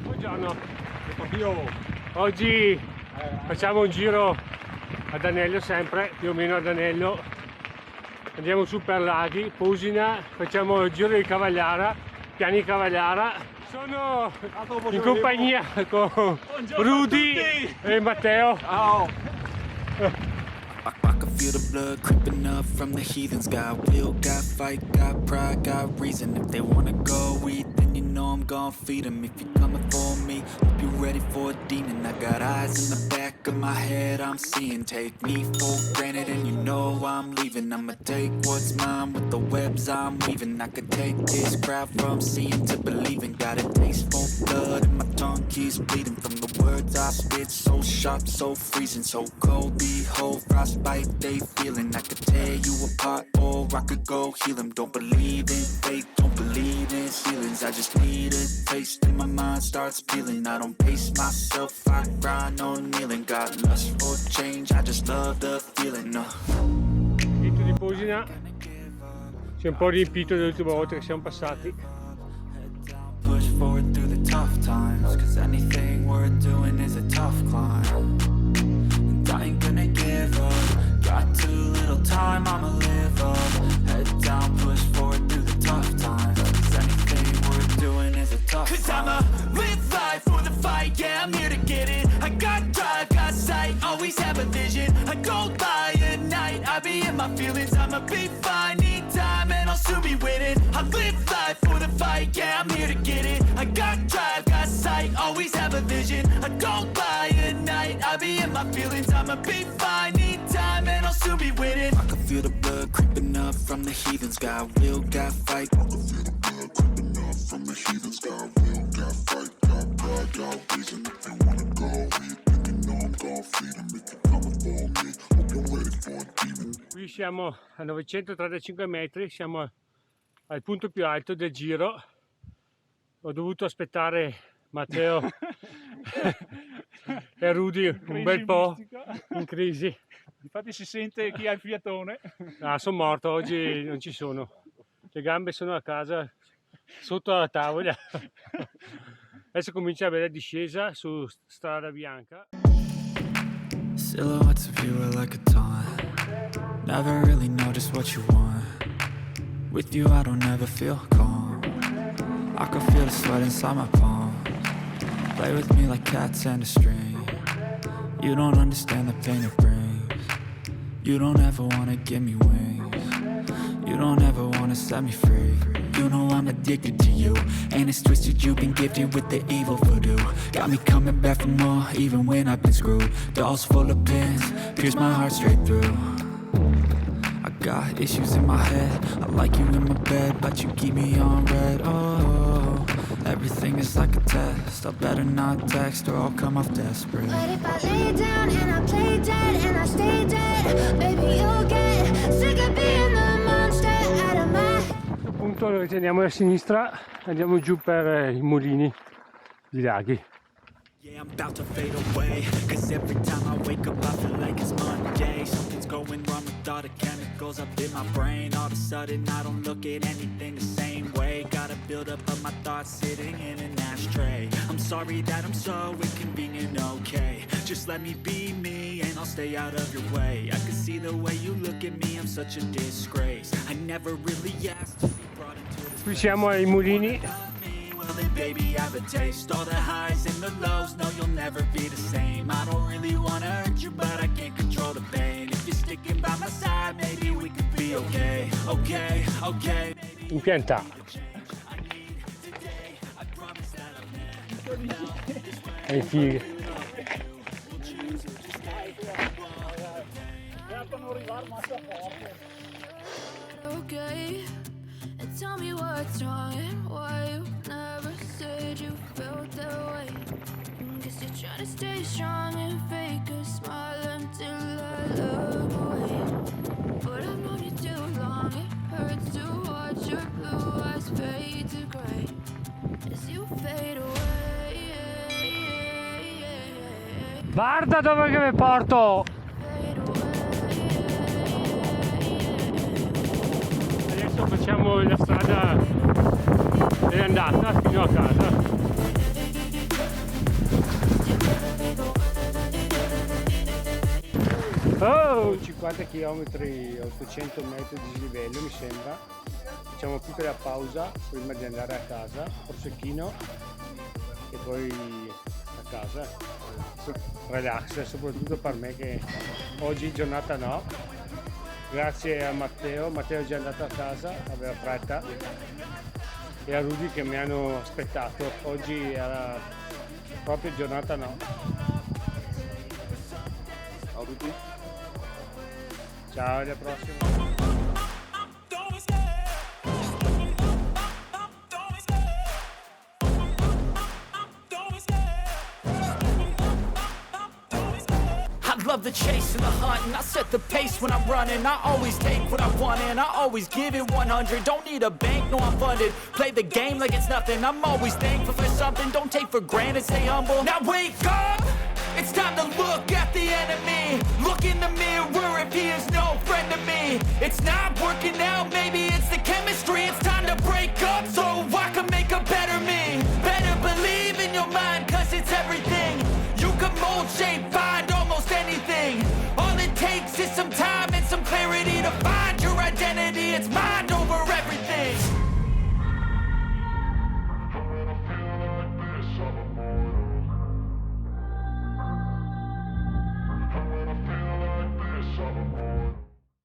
Buongiorno, oggi facciamo un giro ad Anello, sempre più o meno ad Anello. Andiamo su per Laghi, Posina, facciamo il giro di Cavagliara, piani Cavagliara. Sono in compagnia con Rudy e Matteo. Ciao. I can feel the blood creeping up from the heathens. Got will, got fight, got pride, got reason. If they wanna go eat, then you know I'm gon' feed them. If you're coming for me, hope you're ready for a demon. I got eyes in the back of my head, I'm seeing. Take me for granted and you know I'm leaving. I'ma take what's mine with the webs I'm weaving. I could take this crowd from seeing to believing. Got a taste for blood and my tongue keeps bleeding from the words I spit. So sharp, so freezing, so cold. Behold, frostbite they feeling. I could tear you apart or I could go heal them. Don't believe in fate, don't believe in ceilings. I just need a taste and my mind starts peeling. I don't pace myself, I grind on kneeling. Got lust for change, I just love the feeling. Pito di Posina si è un po' riempito dell'ultima volta che siamo passati. Push forward through the tough times, cause anything worth doing is a tough climb. And I ain't gonna give up, got too little time, I'ma live up. Head down, push forward through the tough times, cause anything worth doing is a tough climb. Cause I'ma live life for the fight, yeah, I'm here to get it. I got drive, got sight, always have a vision. I go by at night, I be in my feelings. I'ma be fine, need time, and I'll soon be winning. I live life for the fight, yeah, I'm here to get it. I got drive, got sight, always have a vision. I go by at night, I be in my feelings. I'ma be fine, need time, and I'll soon be winning. I can feel the blood creeping up from the heathens. Got will, got fight. I can feel the blood creeping up from the heathens. Got will, got fight, got pride, got reason. If you wanna go eat, then you know I'm gon' feed them. If you're coming for me, hope you're ready for a demon. Qui siamo a 935 metri, siamo al punto più alto del giro. Ho dovuto aspettare Matteo e Rudy un bel po' in crisi. Infatti si sente chi ha il fiatone. Ah, sono morto, oggi non ci sono. Le gambe sono a casa, sotto la tavola. Adesso comincia la bella discesa su strada bianca. Silhouettes of you are like a taunt. Never really know just what you want. With you I don't ever feel calm. I can feel the sweat inside my palms. Play with me like cats and a string. You don't understand the pain it brings. You don't ever wanna give me wings. You don't ever wanna set me free. You know I'm addicted to you, and it's twisted, you've been gifted with the evil voodoo. Got me coming back for more, even when I've been screwed. Dolls full of pins, pierce my heart straight through. I got issues in my head, I like you in my bed, but you keep me on red. Oh, everything is like a test, I better not text or I'll come off desperate. But if I lay down and I play dead and I stay dead, baby you'll get sick of being the monster out of my. A questo punto lo riteniamo a sinistra, andiamo giù per i mulini di Laghi. Yeah, I'm about to fade away, cause every time I wake up I feel like it's Monday. Something's going wrong with all the chemicals up in my brain. All of a sudden I don't look at anything the same way. Got a build-up of my thoughts sitting in an ashtray. I'm sorry that I'm so inconvenient, okay. Just let me be me and I'll stay out of your way. I can see the way you look at me, I'm such a disgrace. I never really asked to be brought into this. Qui siamo ai mulini. Well then baby I have a taste. All the highs and the lows, no you'll never be the same. I don't really wanna hurt you but I can't control the pain. If you're sticking by my side maybe we could be okay. Okay, okay. Impianta. E i figli. Okay, and tell me what's wrong and why you never said you felt that way. Guess you're trying to stay strong and fake a smile until I look away. But I've known you too long, it hurts to watch your blue eyes fade to gray as you fade away. Guarda dove che mi porto! facciamo la strada dell'andata fino a casa. Oh! 50 km, 800 metri di dislivello mi sembra. Facciamo piccola pausa prima di andare a casa, prosecchino e poi a casa. Relax, soprattutto per me che oggi giornata no. Grazie a Matteo è già andato a casa, aveva fretta, e a Rudy che mi hanno aspettato. Oggi era proprio giornata no. Ciao Rudy. Ciao, alla prossima. I love the chase and the hunt, and I set the pace when I'm running. I always take what I want and I always give it 100. Don't need a bank, no I'm funded. Play the game like it's nothing. I'm always thankful for something. Don't take for granted, stay humble. Now wake up! It's time to look at the enemy. Look in the mirror if he is no friend to me. It's not working out, maybe it's the chemistry. It's time to break up so I can make a better me. Better believe in your mind, cause it's everything. You can mold, shape, find almost anything. All it takes is some time and some clarity to find your identity. It's mine.